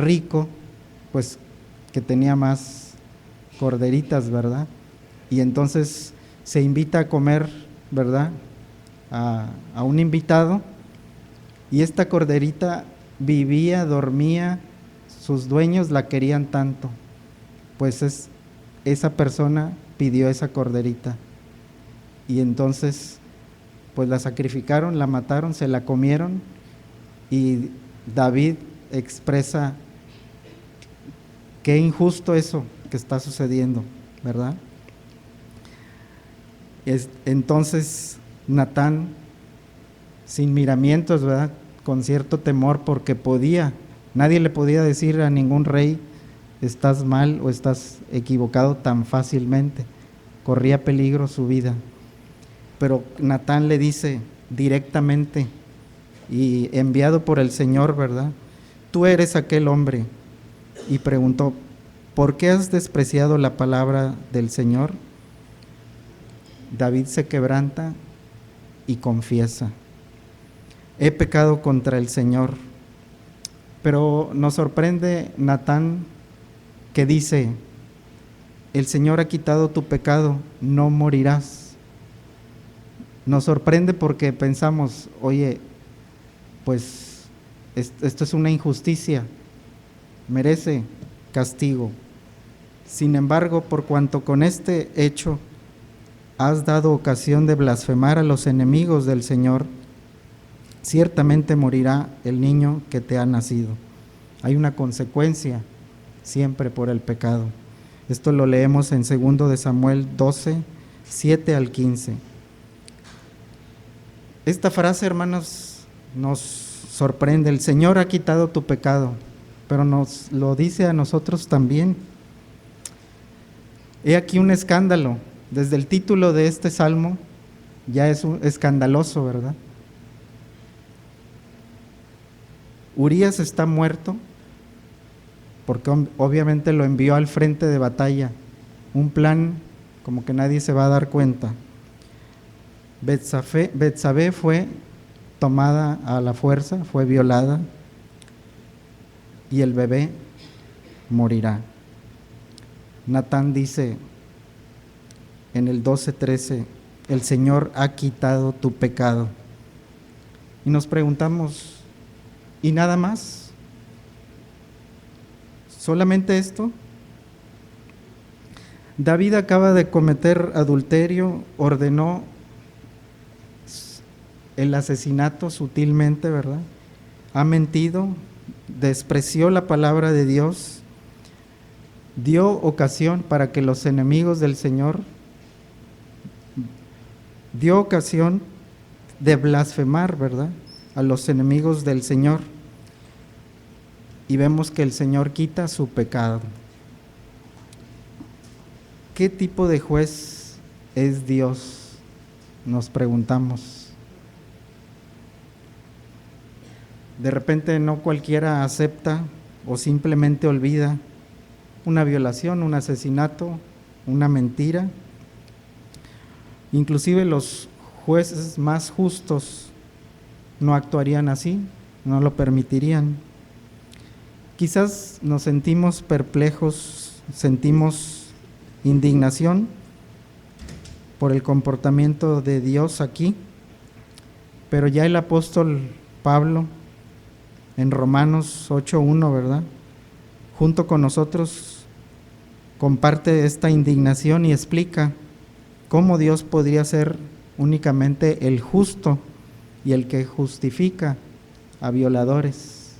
rico, pues que tenía más corderitas, ¿verdad? Y entonces se invita a comer, ¿verdad? A un invitado, y esta corderita vivía, dormía, sus dueños la querían tanto, pues esa persona pidió esa corderita, y entonces pues la sacrificaron, la mataron, se la comieron, y David expresa qué injusto eso que está sucediendo, ¿verdad? Entonces Natán, sin miramientos, ¿verdad?, con cierto temor, porque nadie le podía decir a ningún rey, estás mal o estás equivocado tan fácilmente, corría peligro su vida. Pero Natán le dice directamente, y enviado por el Señor, ¿verdad?, tú eres aquel hombre. Y preguntó, ¿por qué has despreciado la palabra del Señor? David se quebranta y confiesa, he pecado contra el Señor. Pero nos sorprende Natán, que dice, el Señor ha quitado tu pecado, no morirás. Nos sorprende porque pensamos, oye, pues esto es una injusticia, merece castigo. Sin embargo, por cuanto con este hecho has dado ocasión de blasfemar a los enemigos del Señor, ciertamente morirá el niño que te ha nacido. Hay una consecuencia siempre por el pecado. Esto lo leemos en 2 de Samuel 12, 7 al 15. Esta frase, hermanos, nos sorprende. El Señor ha quitado tu pecado, pero nos lo dice a nosotros también. He aquí un escándalo. Desde el título de este salmo ya es escandaloso, ¿verdad? Urías está muerto porque obviamente lo envió al frente de batalla, un plan como que nadie se va a dar cuenta. Betsabé fue tomada a la fuerza, fue violada, y el bebé morirá. Natán dice en el 12:13, el Señor ha quitado tu pecado. Y nos preguntamos, ¿y nada más? ¿Solamente esto? David acaba de cometer adulterio, ordenó el asesinato sutilmente, ¿verdad? Ha mentido, despreció la palabra de Dios, dio ocasión para que los enemigos del Señor, dio ocasión de blasfemar, ¿verdad?, a los enemigos del Señor. Y vemos que el Señor quita su pecado. ¿Qué tipo de juez es Dios?, nos preguntamos. De repente no cualquiera acepta o simplemente olvida una violación, un asesinato, una mentira. Inclusive los jueces más justos no actuarían así, no lo permitirían. Quizás nos sentimos perplejos, sentimos indignación por el comportamiento de Dios aquí, pero ya el apóstol Pablo en Romanos 8:1, ¿verdad?, junto con nosotros comparte esta indignación y explica cómo Dios podría ser únicamente el justo y el que justifica a violadores,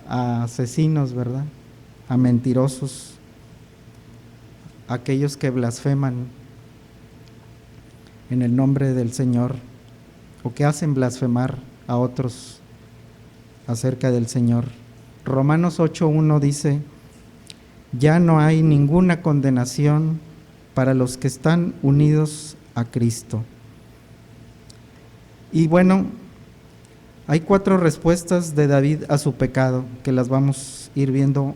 a asesinos, ¿verdad?, a mentirosos, a aquellos que blasfeman en el nombre del Señor o que hacen blasfemar a otros acerca del Señor. Romanos 8:1 dice, ya no hay ninguna condenación para los que están unidos a Cristo. Y bueno, hay 4 respuestas de David a su pecado, que las vamos a ir viendo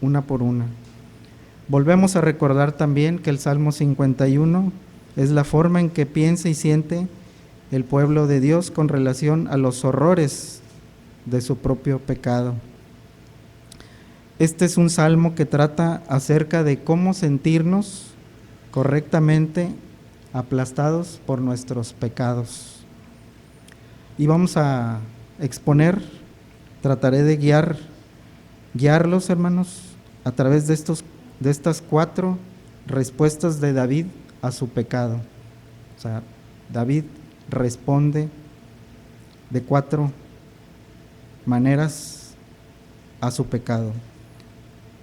una por una. Volvemos a recordar también que el Salmo 51 es la forma en que piensa y siente el pueblo de Dios con relación a los horrores de su propio pecado. Este es un salmo que trata acerca de cómo sentirnos correctamente aplastados por nuestros pecados. Y vamos a exponer, trataré de guiarlos, hermanos, a través de estas 4 respuestas de David a su pecado. O sea, David responde de 4 maneras a su pecado.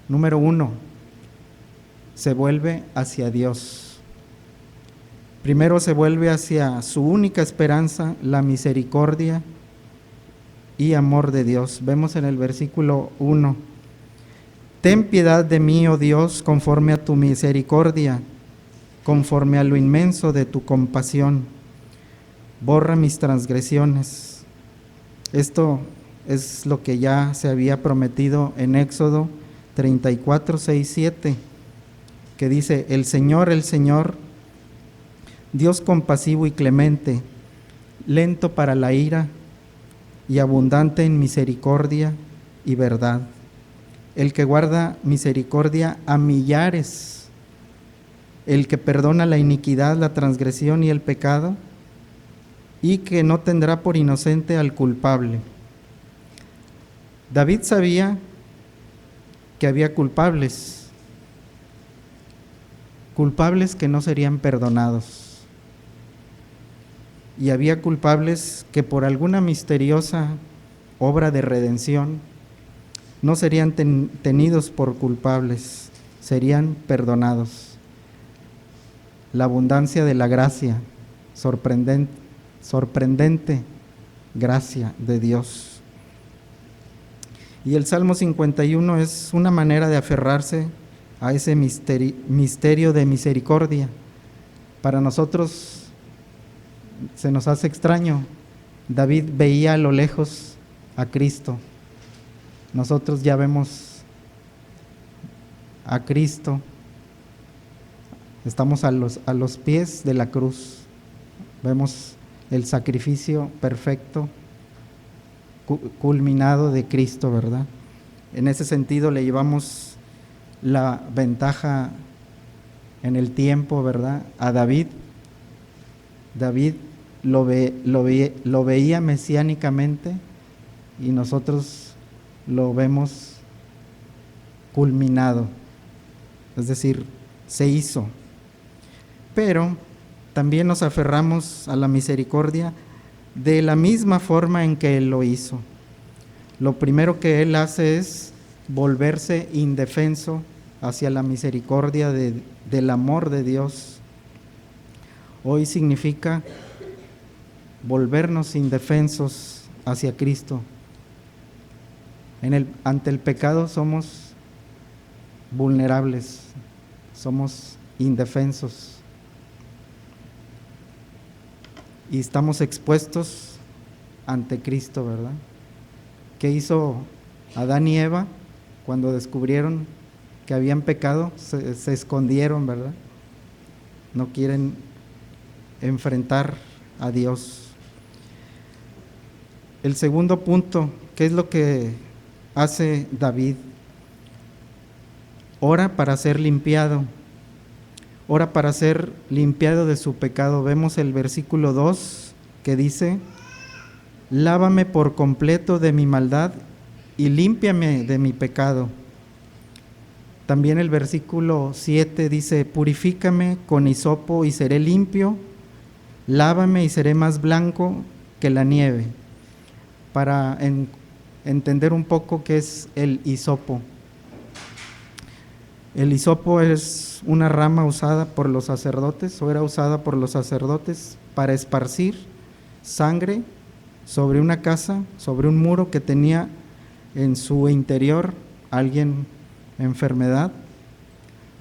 Número 1, se vuelve hacia Dios. Primero se vuelve hacia su única esperanza, la misericordia y amor de Dios. Vemos en el versículo 1: ten piedad de mí, oh Dios, conforme a tu misericordia, conforme a lo inmenso de tu compasión. Borra mis transgresiones. Esto es lo que ya se había prometido en Éxodo 34, 6, 7, que dice: el Señor, Dios compasivo y clemente, lento para la ira y abundante en misericordia y verdad, el que guarda misericordia a millares, el que perdona la iniquidad, la transgresión y el pecado, y que no tendrá por inocente al culpable. David sabía que había culpables que no serían perdonados, y había culpables que por alguna misteriosa obra de redención no serían tenidos por culpables, serían perdonados. La abundancia de la gracia, sorprendente gracia de Dios. Y el Salmo 51 es una manera de aferrarse a ese misterio de misericordia. Para nosotros se nos hace extraño. David veía a lo lejos a Cristo. Nosotros ya vemos a Cristo. Estamos a los pies de la cruz. Vemos el sacrificio perfecto, culminado de Cristo, ¿verdad? En ese sentido le llevamos la ventaja en el tiempo, ¿verdad? A David. David lo veía mesiánicamente y nosotros lo vemos culminado, es decir, se hizo. Pero también nos aferramos a la misericordia de la misma forma en que Él lo hizo. Lo primero que Él hace es volverse indefenso hacia la misericordia del amor de Dios. Hoy significa volvernos indefensos hacia Cristo. Ante el pecado somos vulnerables, somos indefensos y estamos expuestos ante Cristo, ¿verdad? ¿Qué hizo Adán y Eva cuando descubrieron que habían pecado? Se escondieron, ¿verdad? No quieren enfrentar a Dios. El segundo punto, ¿qué es lo que hace David? Ora para ser limpiado. Ora para ser limpiado de su pecado. Vemos el versículo 2 que dice: lávame por completo de mi maldad y límpiame de mi pecado. También el versículo 7 dice: purifícame con hisopo y seré limpio, lávame y seré más blanco que la nieve. Para entender un poco qué es el hisopo. El hisopo es una rama usada por los sacerdotes, o era usada por los sacerdotes para esparcir sangre sobre una casa, sobre un muro que tenía en su interior alguien enfermedad,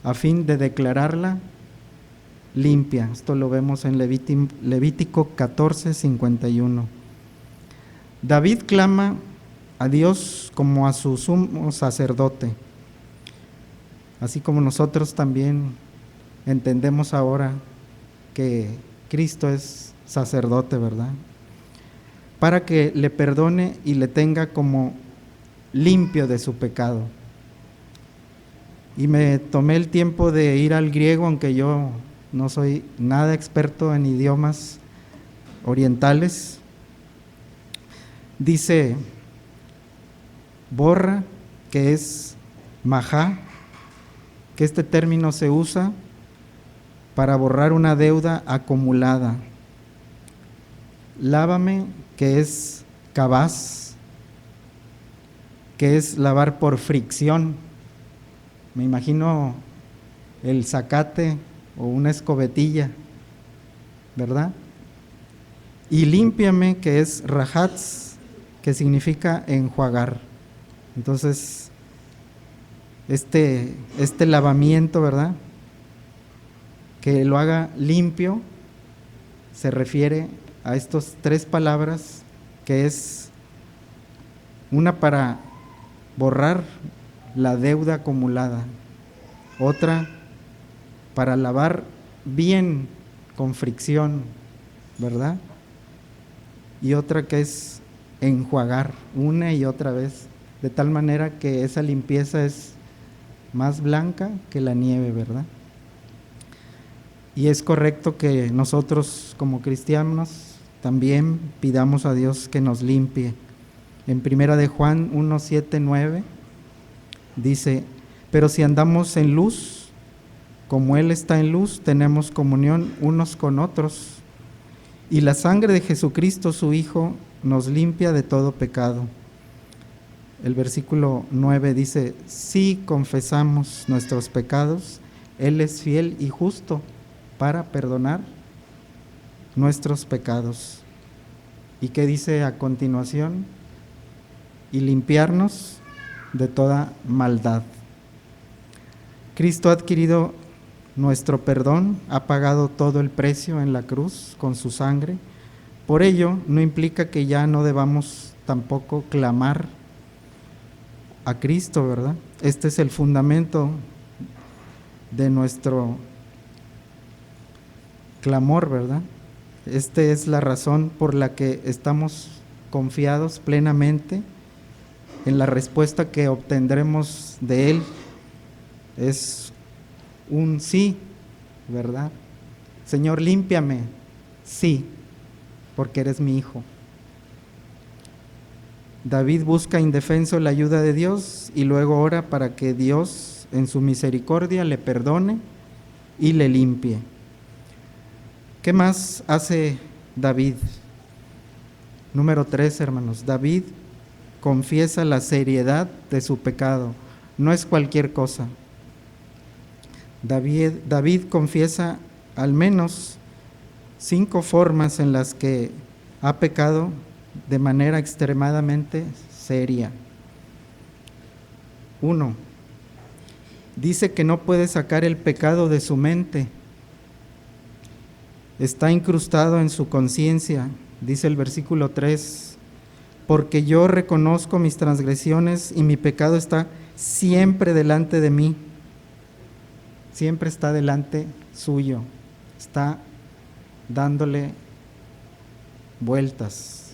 a fin de declararla limpia. Esto lo vemos en Levítico 14, 51. David clama a Dios como a su sumo sacerdote, así como nosotros también entendemos ahora que Cristo es sacerdote, ¿verdad? Para que le perdone y le tenga como limpio de su pecado. Y me tomé el tiempo de ir al griego, aunque yo no soy nada experto en idiomas orientales. Dice borra, que es majá, que este término se usa para borrar una deuda acumulada. Lávame, que es kabaz, que es lavar por fricción. Me imagino el zacate o una escobetilla, ¿verdad? Y límpiame, que es rajatz, que significa enjuagar. Entonces, este lavamiento, ¿verdad?, que lo haga limpio, se refiere a estas tres palabras, que es una para borrar la deuda acumulada, otra para lavar bien con fricción, ¿verdad? Y otra que es enjuagar una y otra vez, de tal manera que esa limpieza es más blanca que la nieve, ¿verdad? Y es correcto que nosotros como cristianos también pidamos a Dios que nos limpie. En Primera de Juan 1, 7, 9 dice: pero si andamos en luz, como Él está en luz, tenemos comunión unos con otros, y la sangre de Jesucristo, su Hijo, nos limpia de todo pecado. El versículo 9 dice: si confesamos nuestros pecados, Él es fiel y justo para perdonar nuestros pecados. ¿Y qué dice a continuación? Y limpiarnos de toda maldad. Cristo ha adquirido nuestro perdón, ha pagado todo el precio en la cruz con su sangre. Por ello, no implica que ya no debamos tampoco clamar a Cristo, ¿verdad? Este es el fundamento de nuestro clamor, ¿verdad? Esta es la razón por la que estamos confiados plenamente en la respuesta que obtendremos de Él. Es un sí, ¿verdad? Señor, límpiame. Sí, porque eres mi hijo. David busca indefenso la ayuda de Dios y luego ora para que Dios en su misericordia le perdone y le limpie. ¿Qué más hace David? Número 3, hermanos. David confiesa la seriedad de su pecado. No es cualquier cosa. David confiesa al menos 5 formas en las que ha pecado de manera extremadamente seria. 1. Dice que no puede sacar el pecado de su mente. Está incrustado en su conciencia, dice el versículo 3, porque yo reconozco mis transgresiones y mi pecado está siempre delante de mí. Siempre está delante suyo, está dándole vueltas,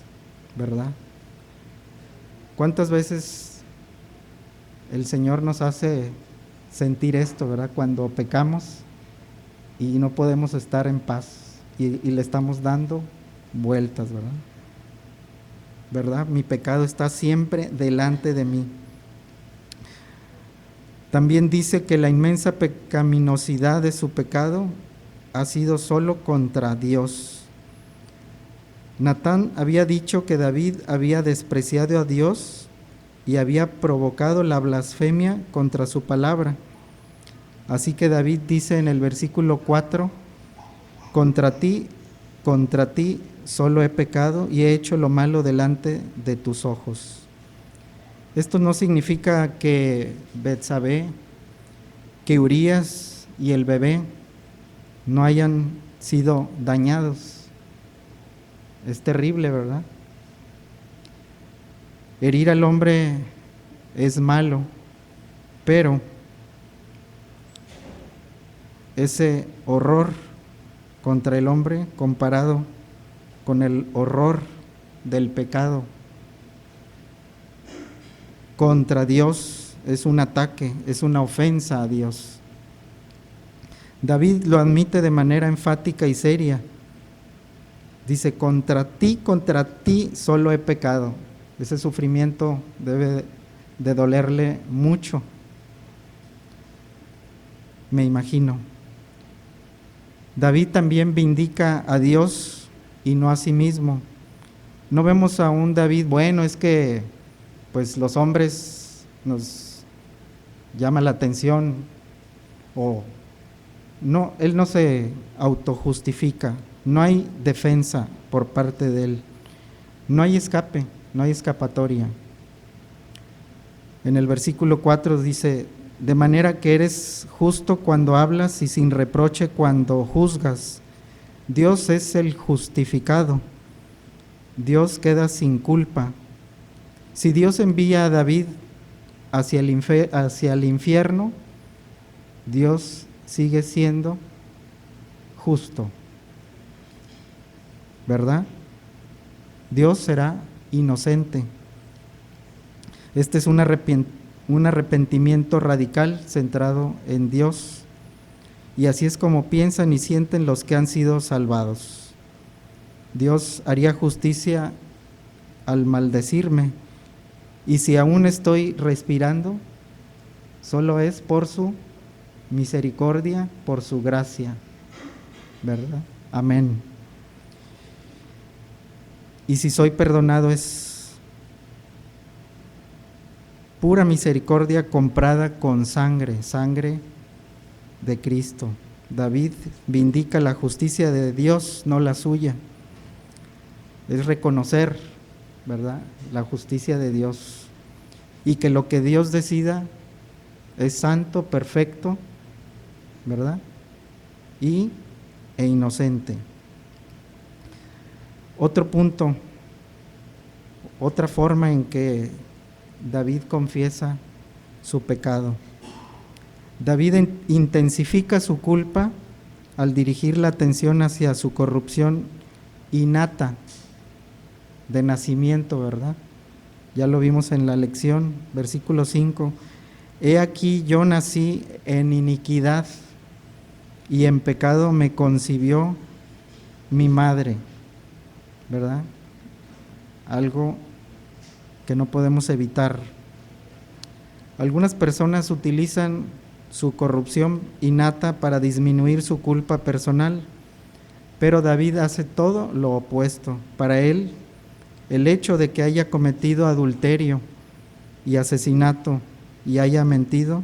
¿verdad? ¿Cuántas veces el Señor nos hace sentir esto, ¿verdad? Cuando pecamos y no podemos estar en paz. Y le estamos dando vueltas, ¿verdad? ¿Verdad? Mi pecado está siempre delante de mí. También dice que la inmensa pecaminosidad de su pecado ha sido solo contra Dios. Natán había dicho que David había despreciado a Dios y había provocado la blasfemia contra su palabra. Así que David dice en el versículo 4: contra ti solo he pecado y he hecho lo malo delante de tus ojos. Esto no significa que Betsabé, que Urías y el bebé no hayan sido dañados. Es terrible, ¿verdad? Herir al hombre es malo, pero ese horror contra el hombre comparado con el horror del pecado contra Dios es un ataque, es una ofensa a Dios. David lo admite de manera enfática y seria. Dice, contra ti solo he pecado. Ese sufrimiento debe de dolerle mucho, me imagino. David también vindica a Dios y no a sí mismo. No vemos a un David, bueno, es que pues los hombres nos llama la atención, o no, él no se autojustifica, no hay defensa por parte de él, no hay escape, no hay escapatoria. En el versículo 4 dice, de manera que eres justo cuando hablas y sin reproche cuando juzgas. Dios es el justificado, Dios queda sin culpa. Si Dios envía a David hacia el infierno, Dios sigue siendo justo, ¿verdad? Dios será inocente. Este es un arrepentimiento radical centrado en Dios, y así es como piensan y sienten los que han sido salvados. Dios haría justicia al maldecirme, y si aún estoy respirando, solo es por su misericordia, por su gracia, ¿verdad? Amén. Y si soy perdonado es pura misericordia comprada con sangre, sangre de Cristo. David vindica la justicia de Dios, no la suya. Es reconocer, ¿verdad?, la justicia de Dios, y que lo que Dios decida es santo, perfecto, ¿verdad?, e inocente. Otro punto, otra forma en que David confiesa su pecado. David intensifica su culpa al dirigir la atención hacia su corrupción innata de nacimiento, ¿verdad? Ya lo vimos en la lección, versículo 5. He aquí yo nací en iniquidad y en pecado me concibió mi madre, ¿verdad? Algo que no podemos evitar. Algunas personas utilizan su corrupción innata para disminuir su culpa personal, pero David hace todo lo opuesto. Para él, el hecho de que haya cometido adulterio y asesinato y haya mentido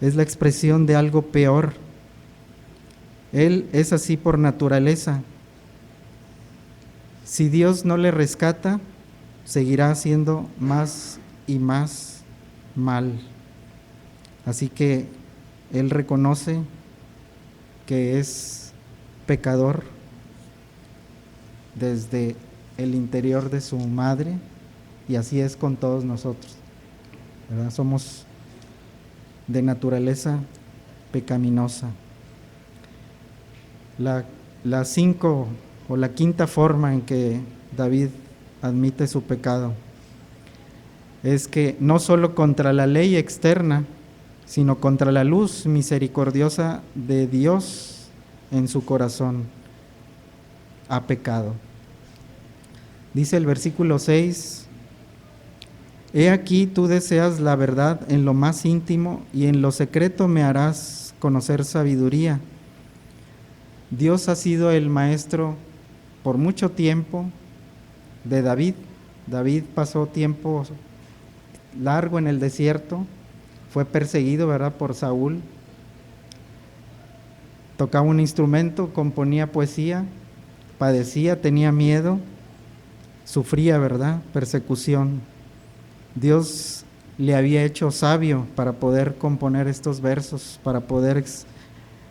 es la expresión de algo peor. Él es así por naturaleza. Si Dios no le rescata, seguirá haciendo más y más mal. Así que él reconoce que es pecador desde el interior de su madre, y así es con todos nosotros, ¿verdad? Somos de naturaleza pecaminosa. La quinta forma en que David admite su pecado es que no solo contra la ley externa, sino contra la luz misericordiosa de Dios en su corazón ha pecado. Dice el versículo 6, he aquí tú deseas la verdad en lo más íntimo y en lo secreto me harás conocer sabiduría. Dios ha sido el maestro por mucho tiempo de David. David pasó tiempo largo en el desierto, fue perseguido, ¿verdad?, por Saúl. Tocaba un instrumento, componía poesía, padecía, tenía miedo, sufría, ¿verdad?, persecución. Dios le había hecho sabio para poder componer estos versos, para poder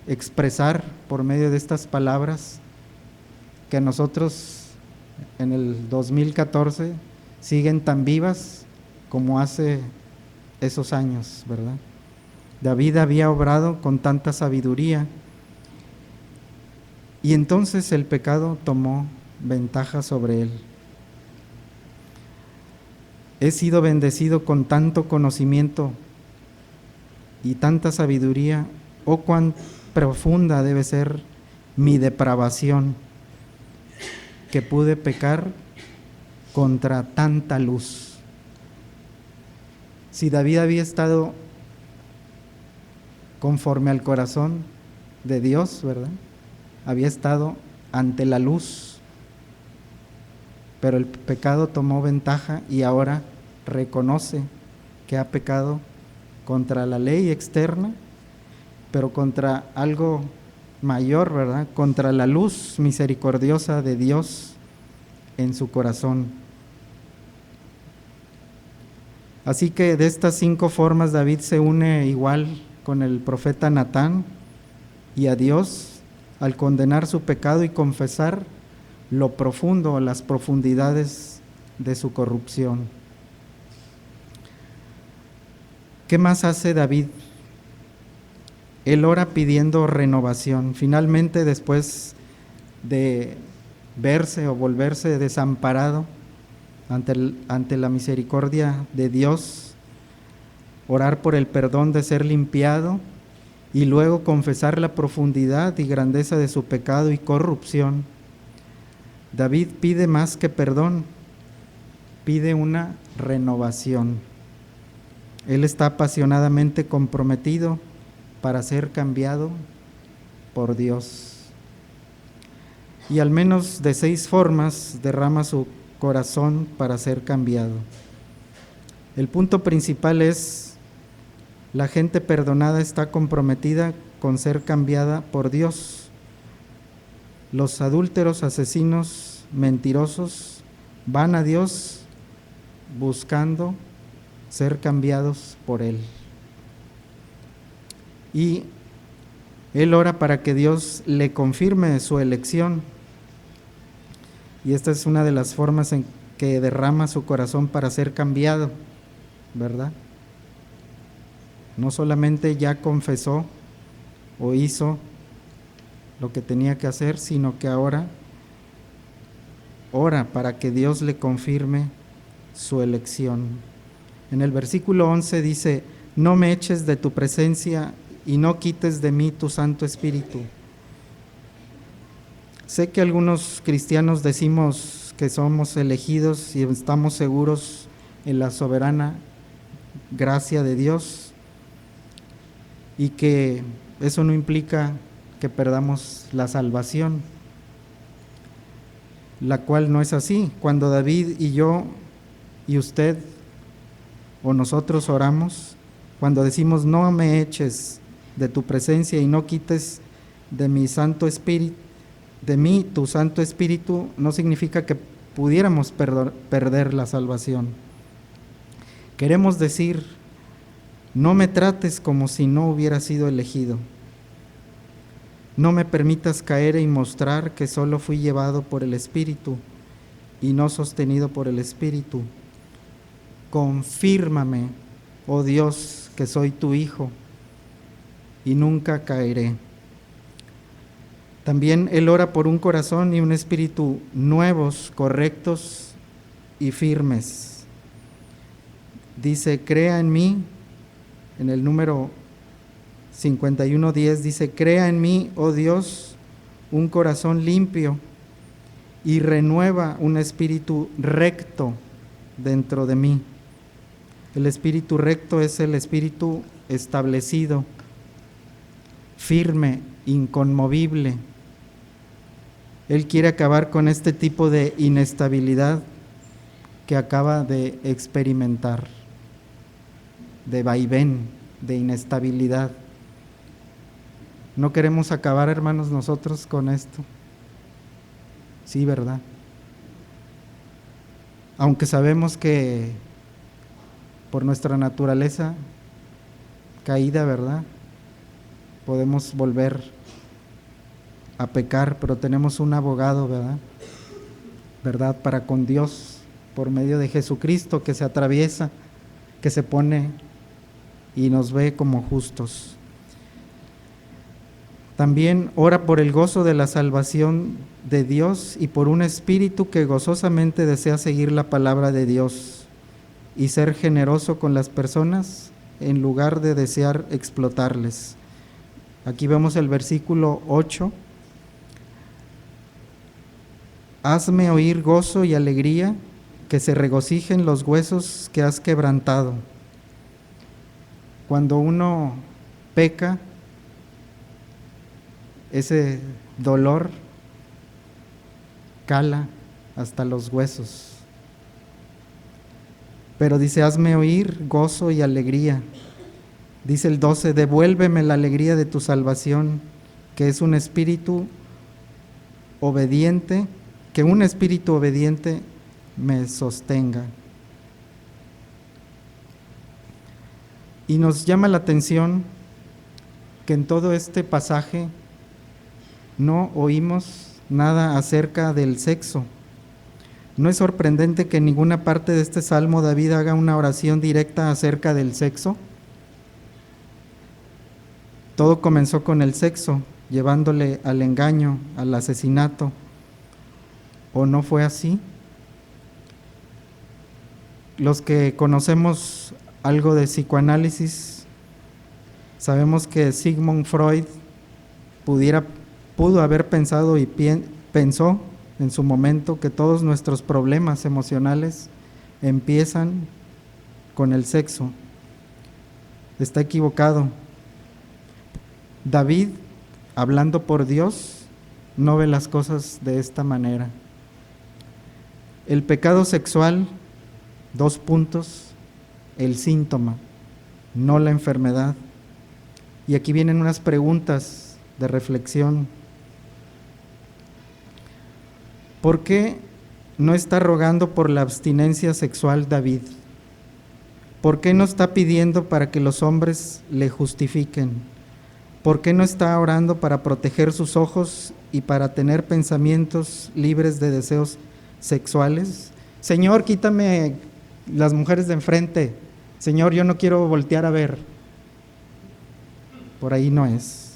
expresar por medio de estas palabras que nosotros en el 2014 siguen tan vivas como hace esos años, ¿verdad? David había obrado con tanta sabiduría y entonces el pecado tomó ventaja sobre él. He sido bendecido con tanto conocimiento y tanta sabiduría, oh cuán profunda debe ser mi depravación, que pude pecar contra tanta luz. Si David había estado conforme al corazón de Dios, ¿verdad? Había estado ante la luz, pero el pecado tomó ventaja y ahora reconoce que ha pecado contra la ley externa, pero contra algo mayor, ¿verdad? Contra la luz misericordiosa de Dios en su corazón. Así que de estas 5 formas David se une igual con el profeta Natán y a Dios al condenar su pecado y confesar lo profundo, las profundidades de su corrupción. ¿Qué más hace David? Él ora pidiendo renovación. Finalmente, después de verse o volverse desamparado ante la misericordia de Dios, orar por el perdón de ser limpiado y luego confesar la profundidad y grandeza de su pecado y corrupción. David pide más que perdón, pide una renovación. Él está apasionadamente comprometido para ser cambiado por Dios. Y al menos de 6 formas derrama su corazón para ser cambiado. El punto principal es: la gente perdonada está comprometida con ser cambiada por Dios. Los adúlteros, asesinos, mentirosos van a Dios buscando ser cambiados por Él. Y él ora para que Dios le confirme su elección. Y esta es una de las formas en que derrama su corazón para ser cambiado, ¿verdad? No solamente ya confesó o hizo lo que tenía que hacer, sino que ahora ora para que Dios le confirme su elección. En el versículo 11 dice: no me eches de tu presencia y no quites de mí tu Santo Espíritu. Sé que algunos cristianos decimos que somos elegidos y estamos seguros en la soberana gracia de Dios, y que eso no implica que perdamos la salvación, la cual no es así. Cuando David y yo y usted o nosotros oramos, cuando decimos no me eches de tu presencia y no quites de mi Santo Espíritu, de mí tu Santo Espíritu, no significa que pudiéramos perder la salvación. Queremos decir: no me trates como si no hubiera sido elegido. No me permitas caer y mostrar que solo fui llevado por el Espíritu y no sostenido por el Espíritu. Confírmame, oh Dios, que soy tu Hijo y nunca caeré. También él ora por un corazón y un espíritu nuevos, correctos y firmes. Dice: crea en mí, en el número 51:10 dice: crea en mí, oh Dios, un corazón limpio y renueva un espíritu recto dentro de mí. El espíritu recto es el espíritu establecido, firme, inconmovible. Él quiere acabar con este tipo de inestabilidad que acaba de experimentar, de vaivén, de inestabilidad. No queremos acabar, hermanos, nosotros con esto. Sí, ¿verdad? Aunque sabemos que por nuestra naturaleza caída, ¿verdad?, podemos volver a pecar, pero tenemos un abogado, ¿verdad?, para con Dios, por medio de Jesucristo, que se atraviesa, que se pone y nos ve como justos. También ora por el gozo de la salvación de Dios y por un espíritu que gozosamente desea seguir la palabra de Dios y ser generoso con las personas en lugar de desear explotarles. Aquí vemos el versículo 8. Hazme oír gozo y alegría, que se regocijen los huesos que has quebrantado. Cuando uno peca, ese dolor cala hasta los huesos. Pero dice, hazme oír gozo y alegría. Dice el 12, devuélveme la alegría de tu salvación, que es un espíritu obediente, que un espíritu obediente me sostenga. Y nos llama la atención que en todo este pasaje no oímos nada acerca del sexo. ¿No es sorprendente que en ninguna parte de este salmo David haga una oración directa acerca del sexo? Todo comenzó con el sexo, llevándole al engaño, al asesinato. ¿O no fue así? Los que conocemos algo de psicoanálisis, sabemos que Sigmund Freud pudo haber pensado y pensó en su momento que todos nuestros problemas emocionales empiezan con el sexo. Está equivocado. David, hablando por Dios, no ve las cosas de esta manera. El pecado sexual, 2 puntos, el síntoma, no la enfermedad. Y aquí vienen unas preguntas de reflexión. ¿Por qué no está rogando por la abstinencia sexual David? ¿Por qué no está pidiendo para que los hombres le justifiquen? ¿Por qué no está orando para proteger sus ojos y para tener pensamientos libres de deseos sexuales? Señor, quítame las mujeres de enfrente. Señor, yo no quiero voltear a ver. Por ahí no es.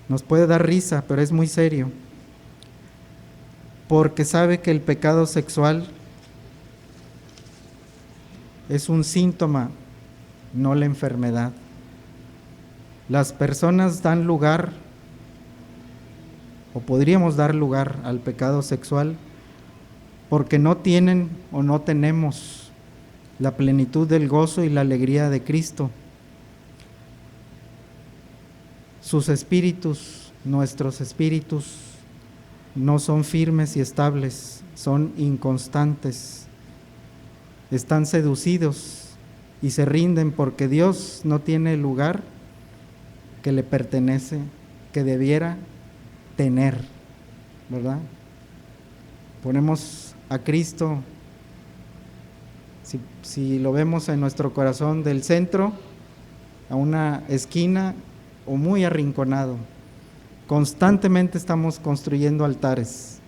Nos puede dar risa, pero es muy serio. Porque sabe que el pecado sexual es un síntoma, no la enfermedad. Las personas dan lugar, o podríamos dar lugar al pecado sexual, porque no tienen o no tenemos la plenitud del gozo y la alegría de Cristo. Sus espíritus, nuestros espíritus, no son firmes y estables, son inconstantes, están seducidos y se rinden porque Dios no tiene el lugar que le pertenece, que debiera tener, ¿verdad? Ponemos a Cristo, si lo vemos en nuestro corazón, del centro a una esquina o muy arrinconado. Constantemente estamos construyendo altares.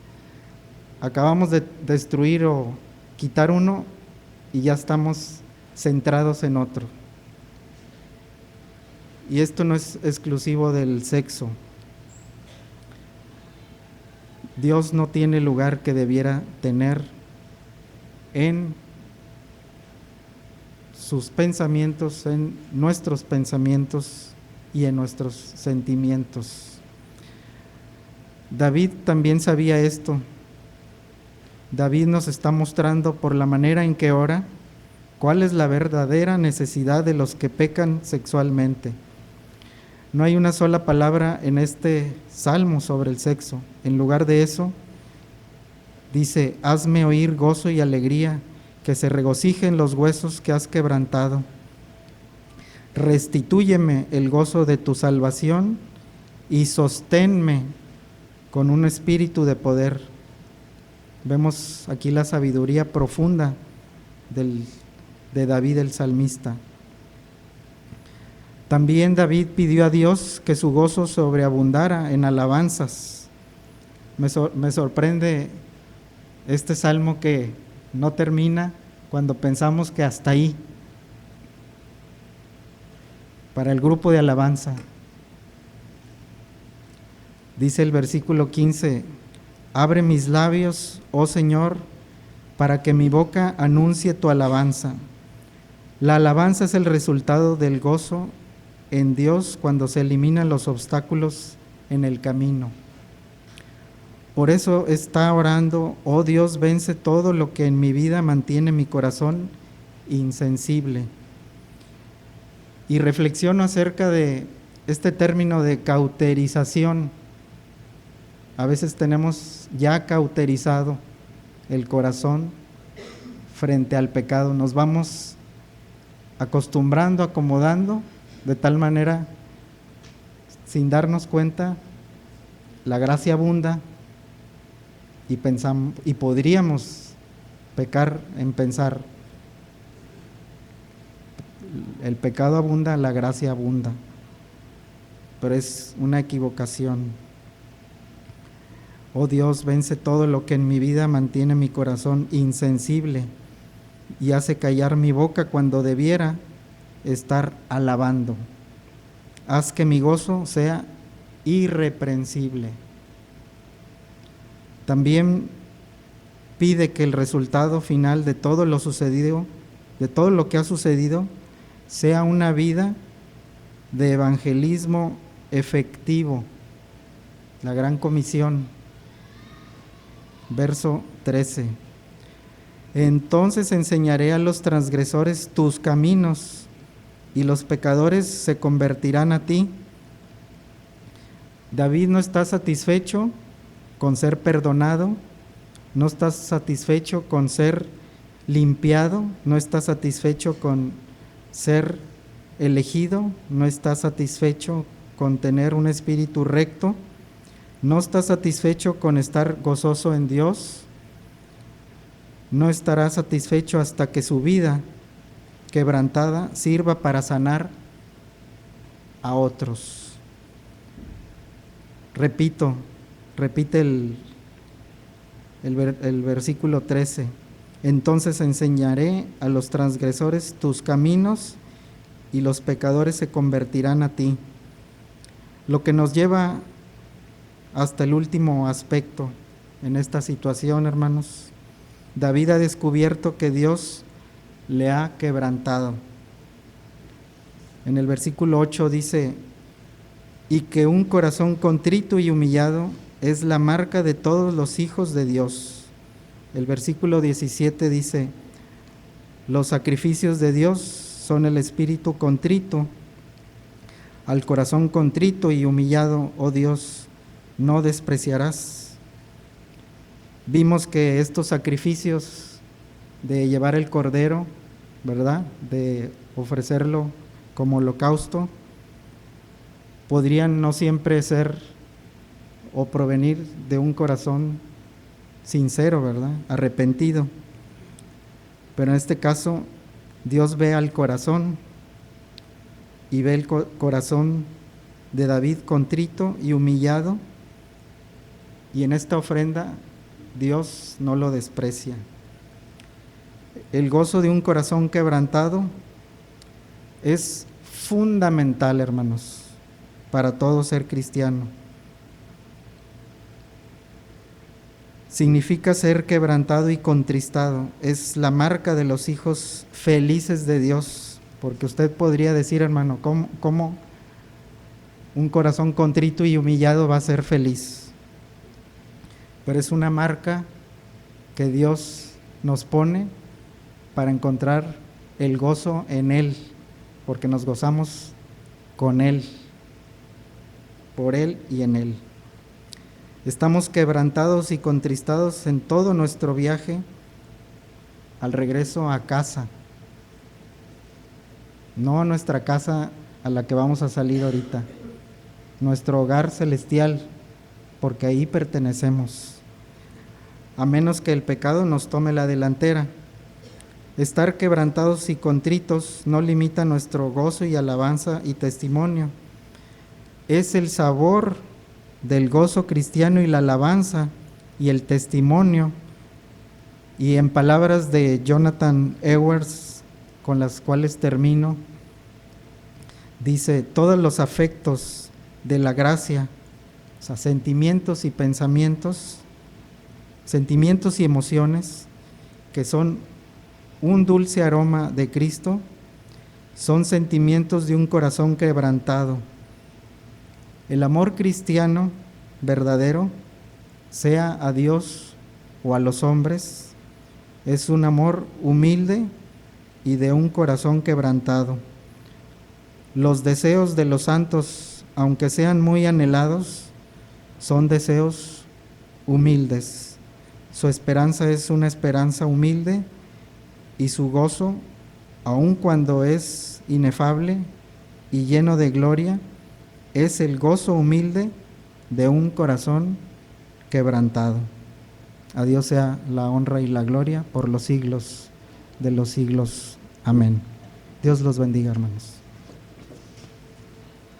Acabamos de destruir o quitar uno y ya estamos centrados en otro. Y esto no es exclusivo del sexo. Dios no tiene el lugar que debiera tener en sus pensamientos, en nuestros pensamientos y en nuestros sentimientos. David también sabía esto. David nos está mostrando por la manera en que ora cuál es la verdadera necesidad de los que pecan sexualmente. No hay una sola palabra en este salmo sobre el sexo. En lugar de eso, dice, hazme oír gozo y alegría, que se regocijen los huesos que has quebrantado. Restitúyeme el gozo de tu salvación y sosténme con un espíritu de poder. Vemos aquí la sabiduría profunda de David el salmista. También David pidió a Dios que su gozo sobreabundara en alabanzas. Me sorprende este salmo que no termina cuando pensamos que hasta ahí, para el grupo de alabanza. Dice el versículo 15, abre mis labios, oh Señor, para que mi boca anuncie tu alabanza. La alabanza es el resultado del gozo en Dios cuando se eliminan los obstáculos en el camino. Por eso está orando: oh Dios, vence todo lo que en mi vida mantiene mi corazón insensible. Y reflexiono acerca de este término de cauterización. A veces tenemos ya cauterizado el corazón frente al pecado. Nos vamos acostumbrando, acomodando, de tal manera, sin darnos cuenta, la gracia abunda y pensamos, y podríamos pecar en pensar: el pecado abunda, la gracia abunda. Pero es una equivocación. Oh Dios, vence todo lo que en mi vida mantiene mi corazón insensible y hace callar mi boca cuando debiera estar alabando. Haz que mi gozo sea irreprensible. También pide que el resultado final de todo lo sucedido, de todo lo que ha sucedido, sea una vida de evangelismo efectivo. La gran comisión, verso 13. Entonces enseñaré a los transgresores tus caminos, y los pecadores se convertirán a ti. David no está satisfecho con ser perdonado, no está satisfecho con ser limpiado, no está satisfecho con ser elegido, no está satisfecho con tener un espíritu recto, no está satisfecho con estar gozoso en Dios, no estará satisfecho hasta que su vida quebrantada sirva para sanar a otros. Repite el versículo 13. Entonces enseñaré a los transgresores tus caminos y los pecadores se convertirán a ti. Lo que nos lleva hasta el último aspecto en esta situación, hermanos. David ha descubierto que Dios le ha quebrantado. En el versículo 8 dice: y que un corazón contrito y humillado es la marca de todos los hijos de Dios. El versículo 17 dice: los sacrificios de Dios son el espíritu contrito. Al corazón contrito y humillado, oh Dios, no despreciarás. Vimos que estos sacrificios de llevar el cordero, ¿verdad?, de ofrecerlo como holocausto, podrían no siempre ser o provenir de un corazón sincero, ¿verdad?, arrepentido. Pero en este caso, Dios ve al corazón y ve el corazón de David contrito y humillado, y en esta ofrenda Dios no lo desprecia. El gozo de un corazón quebrantado es fundamental, hermanos, para todo ser cristiano. Significa ser quebrantado y contristado. Es la marca de los hijos felices de Dios. Porque usted podría decir, hermano, ¿cómo un corazón contrito y humillado va a ser feliz? Pero es una marca que Dios nos pone para encontrar el gozo en Él, porque nos gozamos con Él, por Él y en Él. Estamos quebrantados y contristados en todo nuestro viaje al regreso a casa, no nuestra casa a la que vamos a salir ahorita, nuestro hogar celestial, porque ahí pertenecemos, a menos que el pecado nos tome la delantera. Estar quebrantados y contritos no limita nuestro gozo y alabanza y testimonio. Es el sabor del gozo cristiano y la alabanza y el testimonio. Y en palabras de Jonathan Edwards, con las cuales termino, dice: todos los afectos de la gracia, o sea, sentimientos y pensamientos, sentimientos y emociones que son un dulce aroma de Cristo, son sentimientos de un corazón quebrantado. El amor cristiano verdadero, sea a Dios o a los hombres, es un amor humilde y de un corazón quebrantado. Los deseos de los santos, aunque sean muy anhelados, son deseos humildes. Su esperanza es una esperanza humilde y su gozo, aun cuando es inefable y lleno de gloria, es el gozo humilde de un corazón quebrantado. A Dios sea la honra y la gloria por los siglos de los siglos. Amén. Dios los bendiga, hermanos.